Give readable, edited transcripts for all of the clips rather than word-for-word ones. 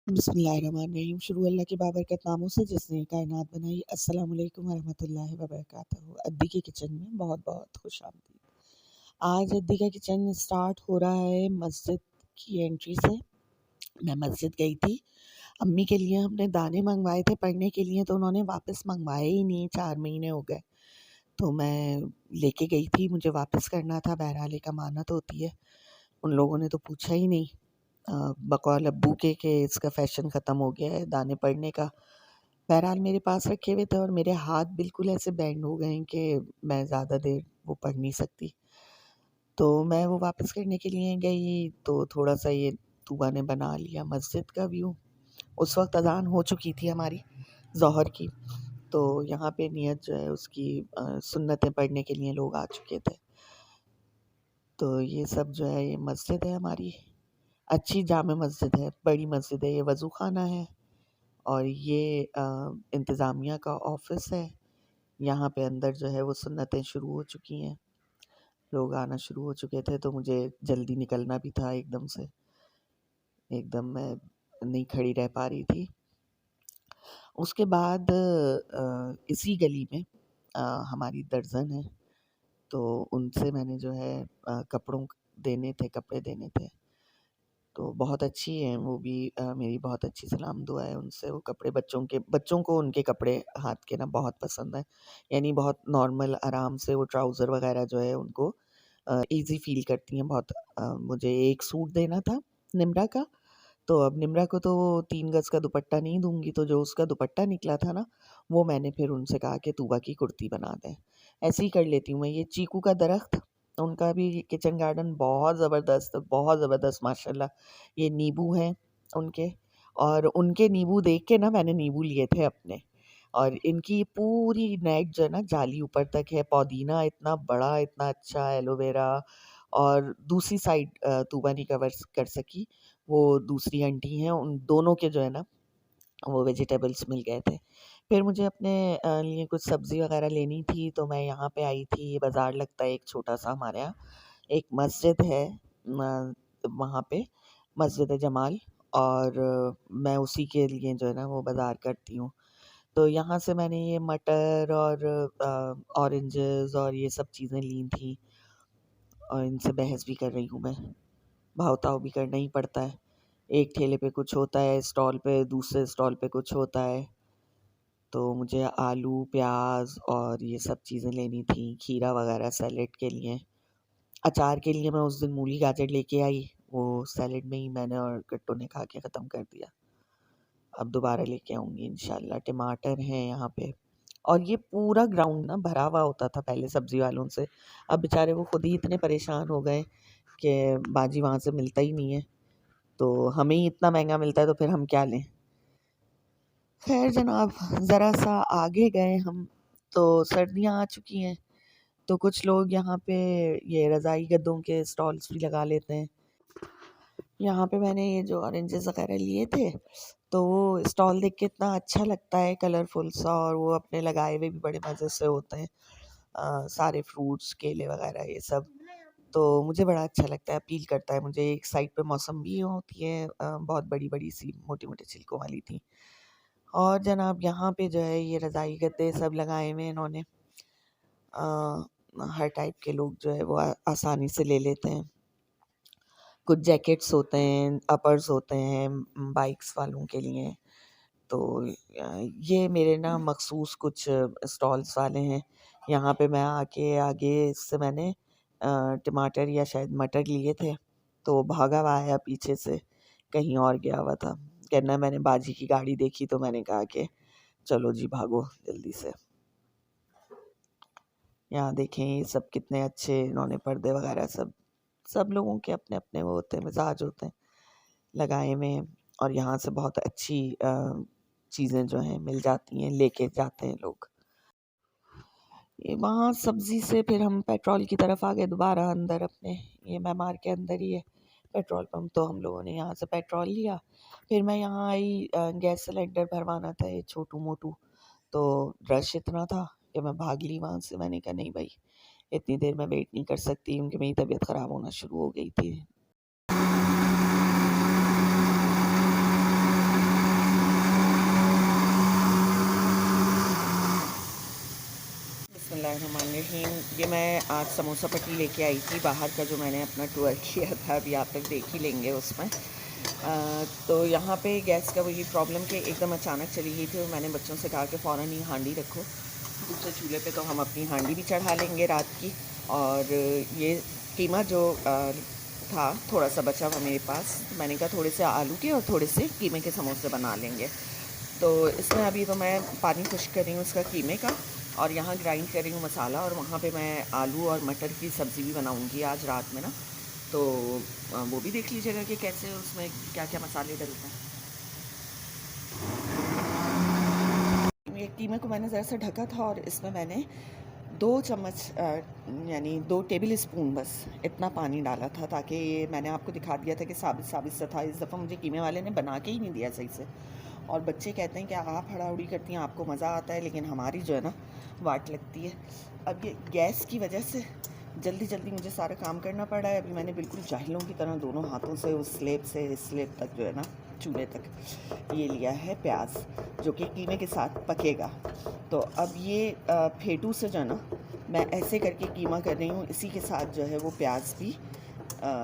बिस्मिल्लाहिर्रहमानिर्रहीम। शुरू अल्लाह के बाबरकत नामों से जिसने कायनात बनाई। अस्सलाम वालेकुम वरहमतुल्लाहि वबरकातुहू। अद्दी के किचन में बहुत-बहुत खुशामदीद। आज अद्दी का किचन स्टार्ट हो रहा है मस्जिद की एंट्री से। मैं मस्जिद गई थी, अम्मी के लिए हमने दाने मंगवाए थे पढ़ने के लिए, तो उन्होंने वापस मंगवाए ही नहीं, 4 महीने हो गए। तो मैं लेके गई थी, मुझे वापस करना था, बहरहाल एक अमानत होती है। उन लोगों ने तो पूछा ही नहीं, बकौल अब्बू के इसका फ़ैशन ख़त्म हो गया है दाने पड़ने का। बहरहाल मेरे पास रखे हुए थे और मेरे हाथ बिल्कुल ऐसे बैंड हो गए हैं कि मैं ज़्यादा देर वो पढ़ नहीं सकती। तो मैं वो वापस करने के लिए गई, तो थोड़ा-सा ये तूबा ने बना लिया मस्जिद का व्यू। उस वक़्त अज़ान हो चुकी थी हमारी ज़ोहर की, तो यहाँ पे नियत जो है उसकी सुन्नतें पढ़ने के लिए लोग आ चुके थे। तो ये सब जो है ये मस्जिद है हमारी, अच्छी जामे मस्जिद है, बड़ी मस्जिद है, ये वज़ू ख़ाना है और ये इंतज़ामिया का ऑफ़िस है। यहाँ पे अंदर जो है वो सुन्नतें शुरू हो चुकी हैं, लोग आना शुरू हो चुके थे, तो मुझे जल्दी निकलना भी था एकदम से। एकदम मैं नहीं खड़ी रह पा रही थी। उसके बाद इसी गली में हमारी दर्जन है, तो उनसे मैंने जो है कपड़े देने थे। तो बहुत अच्छी हैं वो भी, मेरी बहुत अच्छी सलाम दुआ है उनसे। वो कपड़े बच्चों को उनके कपड़े हाथ के ना बहुत पसंद हैं। यानी बहुत नॉर्मल आराम से वो ट्राउज़र वग़ैरह जो है उनको ईज़ी फ़ील करती हैं बहुत। मुझे एक सूट देना था निम्रा का, तो अब निम्रा को तो 3 गज़ का दुपट्टा नहीं दूँगी, तो जो उसका दुपट्टा निकला था ना, वो मैंने फिर उनसे कहा कि तूबा की कुर्ती बना दें। ऐसे ही कर लेती हूँ मैं। ये चीकू का दरख़्त, उनका भी किचन गार्डन बहुत ज़बरदस्त माशाल्लाह। ये नींबू हैं उनके, और उनके नींबू देख के ना मैंने नींबू लिए थे अपने। और इनकी पूरी नेट जो है ना जाली ऊपर तक है, पुदीना इतना बड़ा, इतना अच्छा, एलोवेरा। और दूसरी साइड तूबा नहीं कवर कर सकी, वो दूसरी आंटी हैं, उन दोनों के जो है ना वो वेजिटेबल्स मिल गए थे। फिर मुझे अपने लिए कुछ सब्ज़ी वग़ैरह लेनी थी, तो मैं यहाँ पे आई थी। ये बाज़ार लगता है एक छोटा-सा हमारे यहाँ। एक मस्जिद है वहाँ पे, मस्जिद जमाल, और मैं उसी के लिए जो है ना वो बाज़ार करती हूँ। तो यहाँ से मैंने ये मटर और ऑरेंजेस और ये सब चीज़ें ली थी, और इनसे बहस भी कर रही हूँ मैं। भाव-ताव भी करना ही पड़ता है। एक ठेले पे कुछ होता है स्टॉल पे, दूसरे स्टॉल पे कुछ होता है। तो मुझे आलू, प्याज़ और ये सब चीज़ें लेनी थी, खीरा वग़ैरह सैलेड के लिए। अचार के लिए मैं उस दिन मूली गाजर लेके आई, वो सैलेड में ही मैंने और गट्टू ने खा के ख़त्म कर दिया। अब दोबारा लेके आऊँगी इंशाल्लाह। टमाटर हैं यहाँ पे, और ये पूरा ग्राउंड ना भरा हुआ होता था पहले सब्ज़ी वालों से। अब बेचारे वो खुद ही इतने परेशान हो गए कि बाजी वहाँ से मिलता ही नहीं है। तो हमें ही इतना महँगा मिलता है, तो फिर हम क्या लें? ख़ैर जनाब, ज़रा-सा आगे गए हम, तो सर्दियाँ आ चुकी हैं, तो कुछ लोग यहाँ पे ये रज़ाई गद्दों के स्टॉल्स भी लगा लेते हैं। यहाँ पे मैंने ये जो ऑरेंजेस वग़ैरह लिए थे, तो वो स्टॉल देख के इतना अच्छा लगता है कलरफुल सा, और वो अपने लगाए हुए भी बड़े मज़े से होते हैं। सारे फ्रूट्स, केले वग़ैरह ये सब। तो मुझे बड़ा अच्छा लगता है, अपील करता है मुझे। एक साइड पे मौसम्बी होती है, बहुत बड़ी-बड़ी सी, मोटी-मोटी छिलकों वाली थी। और जनाब यहाँ पे जो है ये रज़ाई गद्दे सब लगाए हुए हैं इन्होंने। हर टाइप के लोग जो है वो आसानी से ले लेते हैं। कुछ जैकेट्स होते हैं, अपर्स होते हैं बाइक्स वालों के लिए। तो ये मेरे ना मख़सूस कुछ स्टॉल्स वाले हैं। यहाँ पे मैं आके आगे इससे मैंने टमाटर या शायद मटर लिए थे, तो भागा हुआ आया पीछे से, कहीं और गया हुआ था। कहना मैंने बाजी की गाड़ी देखी, तो मैंने कहा कि चलो जी भागो जल्दी से। यहाँ देखें ये सब कितने अच्छे इन्होंने पर्दे वग़ैरह सब लोगों के अपने-अपने वो होते हैं, मिज़ाज होते हैं, लगाए हुए हैं। और यहाँ से बहुत अच्छी चीज़ें जो हैं मिल जाती हैं, लेके जाते हैं लोग। ये वहाँ सब्ज़ी से फिर हम पेट्रोल की तरफ आ गए दोबारा अंदर अपने, ये मेमार के अंदर ही है पेट्रोल पंप, तो हम लोगों ने यहाँ से पेट्रोल लिया। फिर मैं यहाँ आई, गैस सिलेंडर भरवाना था ये छोटू-मोटू, तो रश इतना था कि मैं भाग ली वहाँ से। मैंने कहा नहीं भाई, इतनी देर मैं वेट नहीं कर सकती, क्योंकि मेरी तबीयत ख़राब होना शुरू हो गई थी। ये मैं आज समोसा पट्टी लेके आई थी बाहर का, जो मैंने अपना टूर किया था, अभी आप तक देख ही लेंगे उसमें। तो यहाँ पे गैस का वही प्रॉब्लम कि एकदम अचानक चली गई थी, और मैंने बच्चों से कहा कि फ़ौरन ही हांडी रखो दूसरे चूल्हे पे, तो हम अपनी हांडी भी चढ़ा लेंगे रात की। और ये कीमा जो था थोड़ा सा बचा हुआ मेरे पास, तो मैंने कहा थोड़े से आलू के और थोड़े से कीमे के समोसे बना लेंगे। तो इसमें अभी तो मैं पानी खुश्क कर रही हूँ उसका कीमे का, और यहाँ ग्राइंड कर रही हूँ मसाला, और वहाँ पे मैं आलू और मटर की सब्ज़ी भी बनाऊँगी आज रात में ना। तो वो भी देख लीजिएगा कि कैसे उसमें क्या क्या मसाले डलते हैं। ये कीमे को मैंने ज़रा सा ढका था, और इसमें मैंने 2 चम्मच यानी 2 टेबल स्पून बस इतना पानी डाला था, ताकि मैंने आपको दिखा दिया था कि साबित साबित सा था। इस दफ़ा मुझे कीमे वाले ने बना के ही नहीं दिया सही से, और बच्चे कहते हैं कि आप हड़ाउड़ी करती हैं, आपको मज़ा आता है, लेकिन हमारी जो है ना वाट लगती है। अब ये गैस की वजह से जल्दी जल्दी मुझे सारा काम करना पड़ रहा है। अभी मैंने बिल्कुल जाहिलों की तरह दोनों हाथों से उस स्लेब से इस स्लेब तक जो है ना चूल्हे तक ये लिया है प्याज, जो कि कीमे के साथ पकेगा। तो अब ये फेटू से जो है ना मैं ऐसे करके कीमा कर रही हूँ, इसी के साथ जो है वो प्याज भी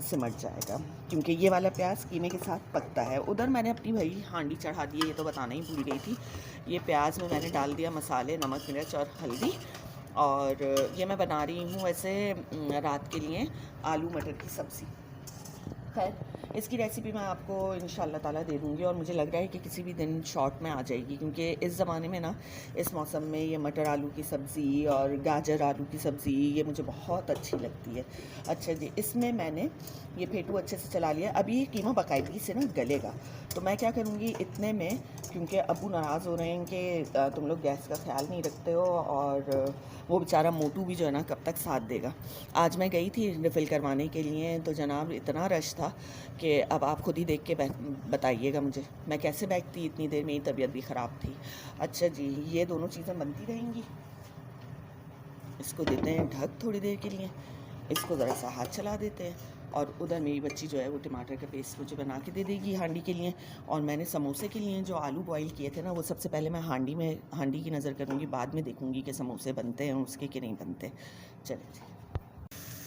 सिमट जाएगा, क्योंकि ये वाला प्याज कीमे के साथ पकता है। उधर मैंने अपनी भाई हांडी चढ़ा दी है, ये तो बताना ही भूल गई थी। ये प्याज में मैंने डाल दिया मसाले, नमक मिर्च और हल्दी, और ये मैं बना रही हूँ वैसे रात के लिए आलू मटर की सब्ज़ी। खैर, इसकी रेसिपी मैं आपको इंशाल्लाह ताला दे दूँगी, और मुझे लग रहा है कि किसी भी दिन शॉर्ट में आ जाएगी, क्योंकि इस ज़माने में ना इस मौसम में ये मटर आलू की सब्ज़ी और गाजर आलू की सब्ज़ी ये मुझे बहुत अच्छी लगती है। अच्छा जी, इसमें मैंने ये फेटू अच्छे से चला लिया। अभी ये कीमा बाकायदगी से ना गलेगा, तो मैं क्या करूँगी इतने में, क्योंकि अब्बू नाराज़ हो रहे हैं कि तुम लोग गैस का ख्याल नहीं रखते हो, और वो बेचारा मोटू भी जो है ना कब तक साथ देगा। आज मैं गई थी रिफ़िल करवाने के लिए, तो जनाब इतना रश था कि अब आप खुद ही देख के बताइएगा मुझे मैं कैसे बैठती, इतनी देर मेरी तबीयत भी ख़राब थी। अच्छा जी, ये दोनों चीज़ें बनती रहेंगी, इसको देते हैं ढक थोड़ी देर के लिए, इसको ज़रा सा हाथ चला देते हैं, और उधर मेरी बच्ची जो है वो टमाटर का पेस्ट मुझे बना के दे देगी हांडी के लिए। और मैंने समोसे के लिए जो आलू बॉईल किए थे ना, वो सबसे पहले मैं हांडी की नज़र करूँगी, बाद में देखूँगी कि समोसे बनते हैं उसके कि नहीं बनते। चलिए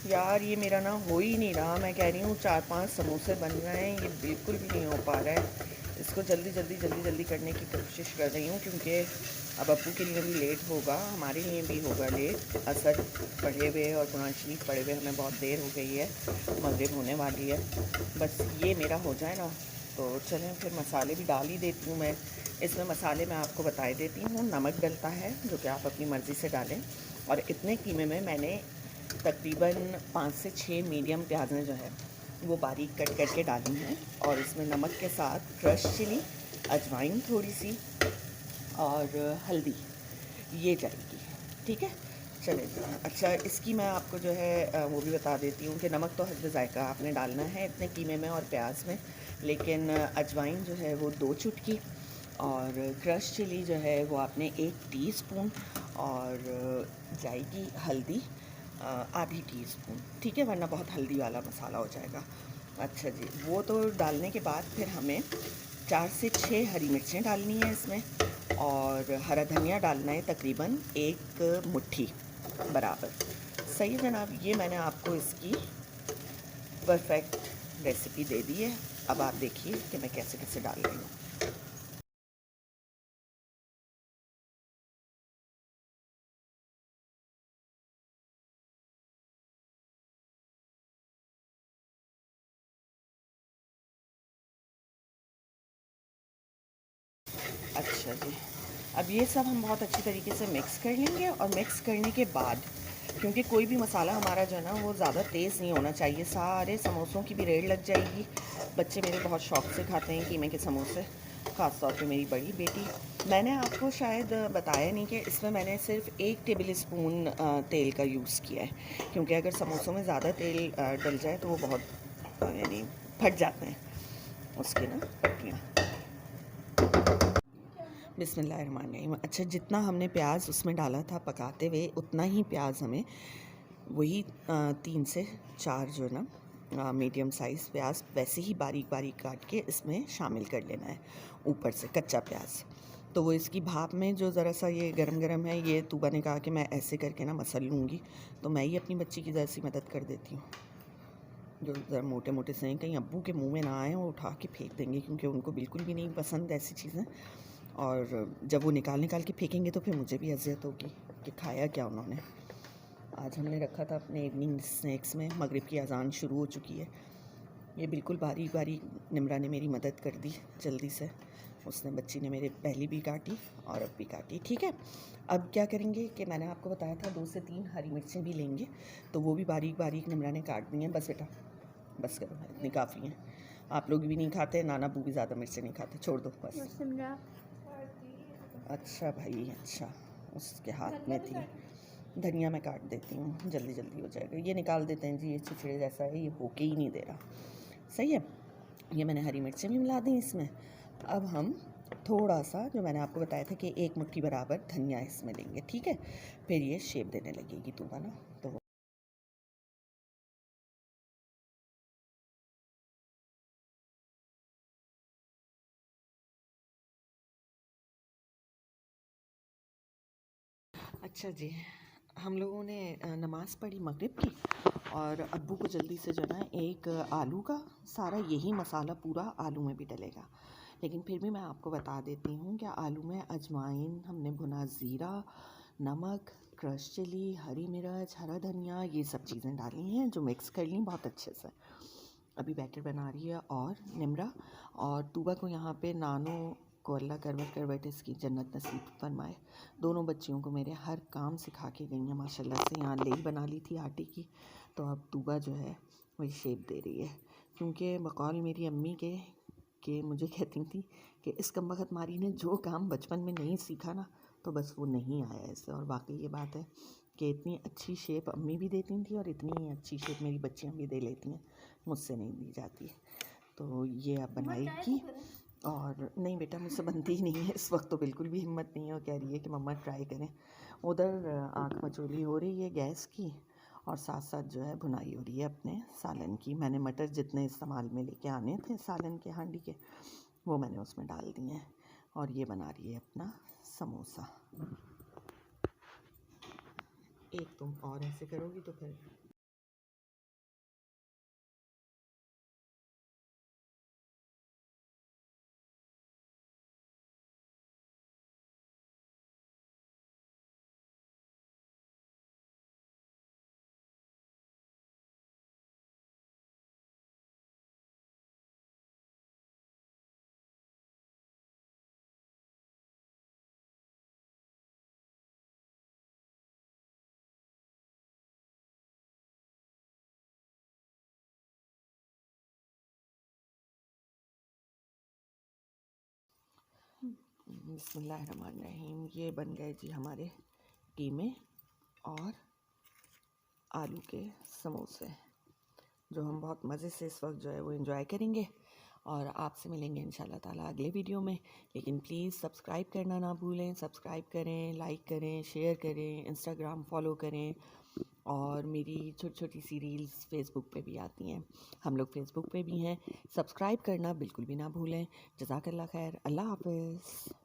यार, ये मेरा ना हो ही नहीं रहा, मैं कह रही हूँ 4-5 समोसे बन रहे हैं, ये बिल्कुल भी नहीं हो पा रहा है। इसको जल्दी करने की कोशिश कर रही हूँ, क्योंकि अब अप्पू के लिए भी लेट होगा, हमारे लिए भी होगा लेट। असर पढ़े हुए और कुरान शरीफ पढ़े हुए हमें बहुत देर हो गई है, मगरिब होने वाली है। बस ये मेरा हो जाए ना, तो चलें फिर मसाले भी डाल ही देती हूँ मैं। इसमें मसाले मैं आपको बताए देती हूँ। नमक डलता है, जो कि आप अपनी मर्ज़ी से डालें, और इतने कीमे में मैंने तकरीबन 5 से 6 मीडियम प्याज़ें जो है वो बारीक कट करके डाली हैं, और इसमें नमक के साथ क्रश चिली, अजवाइन थोड़ी सी, और हल्दी ये जाएगी। ठीक है, चले जी। अच्छा, इसकी मैं आपको जो है वो भी बता देती हूँ कि नमक तो हस्ब ज़ायक़ा आपने डालना है इतने कीमे में और प्याज में, लेकिन अजवाइन जो है वो 2 चुटकी, और क्रश चिली जो है वो आपने 1 टीस्पून, और जाएगी हल्दी आधी टीस्पून। ठीक है, वरना बहुत हल्दी वाला मसाला हो जाएगा। अच्छा जी, वो तो डालने के बाद फिर हमें 4 से 6 हरी मिर्चें डालनी है इसमें, और हरा धनिया डालना है तकरीबन 1 मुट्ठी बराबर। सही है जनाब, ये मैंने आपको इसकी परफेक्ट रेसिपी दे दी है। अब आप देखिए कि मैं कैसे कैसे डाल रही हूँ। अच्छा जी, अब ये सब हम बहुत अच्छी तरीके से मिक्स कर लेंगे, और मिक्स करने के बाद, क्योंकि कोई भी मसाला हमारा जो है ना वो ज़्यादा तेज़ नहीं होना चाहिए, सारे समोसों की भी रेड लग जाएगी। बच्चे मेरे बहुत शौक़ से खाते हैं कीमे के समोसे, ख़ास तौर पे मेरी बड़ी बेटी। मैंने आपको शायद बताया नहीं कि इसमें मैंने सिर्फ 1 टेबल स्पून तेल का यूज़ किया है, क्योंकि अगर समोसों में ज़्यादा तेल डल जाए तो वो बहुत यानी फट जाते हैं उसकी ना पट्टियाँ। बिस्मिल्लाहिर्रहमानिर्रहीम। अच्छा, जितना हमने प्याज उसमें डाला था पकाते हुए, उतना ही प्याज हमें वही 3 से 4 जो है ना मीडियम साइज़ प्याज वैसे ही बारीक बारीक काट के इसमें शामिल कर लेना है ऊपर से, कच्चा प्याज। तो वो इसकी भाप में जो ज़रा सा ये गरम गरम है, ये तूबा ने कहा कि मैं ऐसे करके ना मसल लूँगी, तो मैं ही अपनी बच्ची की ज़रा सी मदद कर देती हूँ। जो ज़रा मोटे मोटे से हैं, कहीं अब्बू के मुंह में ना आए, वो उठा के फेंक देंगे, क्योंकि उनको बिल्कुल भी नहीं पसंद ऐसी चीज़ें। और जब वो निकाल निकाल के फेंकेंगे तो फिर मुझे भी अज़ियत होगी कि खाया क्या उन्होंने। आज हमने रखा था अपने इवनिंग स्नैक्स में, मगरिब की अज़ान शुरू हो चुकी है। ये बिल्कुल बारीक बारीक निम्रा ने मेरी मदद कर दी जल्दी से। उसने बच्ची ने मेरे पहली भी काटी और अब भी काटी। ठीक है, अब क्या करेंगे कि मैंने आपको बताया था 2 से 3 हरी मिर्चें भी लेंगे, तो वो भी बारीक बारीक निम्रा ने काट दी हैं। बस बेटा बस करो, इतनी काफ़ी हैं। आप लोग भी नहीं खाते, नाना बू भी ज़्यादा मिर्चें नहीं खाते, छोड़ दो बस। अच्छा भाई, अच्छा, उसके हाथ में थी। धनिया मैं काट देती हूँ, जल्दी जल्दी हो जाएगा। ये निकाल देते हैं जी, ये चिचड़े जैसा है, ये होके ही नहीं दे रहा। सही है, ये मैंने हरी मिर्चें भी मिला दी इसमें। अब हम थोड़ा सा, जो मैंने आपको बताया था कि 1 मुट्ठी बराबर धनिया इसमें लेंगे। ठीक है, फिर ये शेप देने लगेगी तूबा ना। तो अच्छा जी, हम लोगों ने नमाज़ पढ़ी मगरिब की, और अब्बू को जल्दी से जो है ना, एक आलू का सारा यही मसाला पूरा आलू में भी डलेगा, लेकिन फिर भी मैं आपको बता देती हूँ कि आलू में अजवाइन, हमने भुना ज़ीरा, नमक, क्रश चिली, हरी मिर्च, हरा धनिया, ये सब चीज़ें डाली हैं, जो मिक्स कर ली बहुत अच्छे से। अभी बैटर बना रही है और निम्रा, और तूबा को यहाँ पे नानो को अल्लाह करवट करवट इसकी जन्नत नसीब फरमाए। दोनों बच्चियों को मेरे हर काम सिखा के गई हैं माशाल्लाह से। यहाँ लेई बना ली थी आटे की, तो अब तूबा जो है वही शेप दे रही है, क्योंकि बकौल मेरी अम्मी के मुझे कहती थी कि इस कमबख्त मारी ने जो काम बचपन में नहीं सीखा ना, तो बस वो नहीं आया इससे। और वाकई ये बात है कि इतनी अच्छी शेप अम्मी भी देती थी और इतनी ही अच्छी शेप मेरी बच्चियाँ भी दे लेती हैं, मुझसे नहीं दी जाती। तो ये अब बनाएगी। और नहीं बेटा, मुझसे बनती ही नहीं है इस वक्त, तो बिल्कुल भी हिम्मत नहीं है। वो कह रही है कि मम्मा ट्राई करें। उधर आँख मचोली हो रही है गैस की, और साथ साथ जो है भुनाई हो रही है अपने सालन की। मैंने मटर जितने इस्तेमाल में लेके आने थे सालन के हांडी के, वो मैंने उसमें डाल दिए हैं। और ये बना रही है अपना समोसा। एक तुम और ऐसे करोगी तो फिर बिस्मिल्लाहिर्रहमानिर्रहीम। ये बन गए जी हमारे कीमे और आलू के समोसे, जो हम बहुत मज़े से इस वक्त जो है वो एंजॉय करेंगे। और आपसे मिलेंगे इंशाल्लाह ताला अगले वीडियो में। लेकिन प्लीज़ सब्सक्राइब करना ना भूलें। सब्सक्राइब करें, लाइक करें, शेयर करें, इंस्टाग्राम फॉलो करें। और मेरी छोटी छोटी सी रील्स फेसबुक पे भी आती हैं, हम लोग फेसबुक पे भी हैं। सब्सक्राइब करना बिल्कुल भी ना भूलें। जज़ाकल्लाह खैर, अल्लाह हाफ़िज़।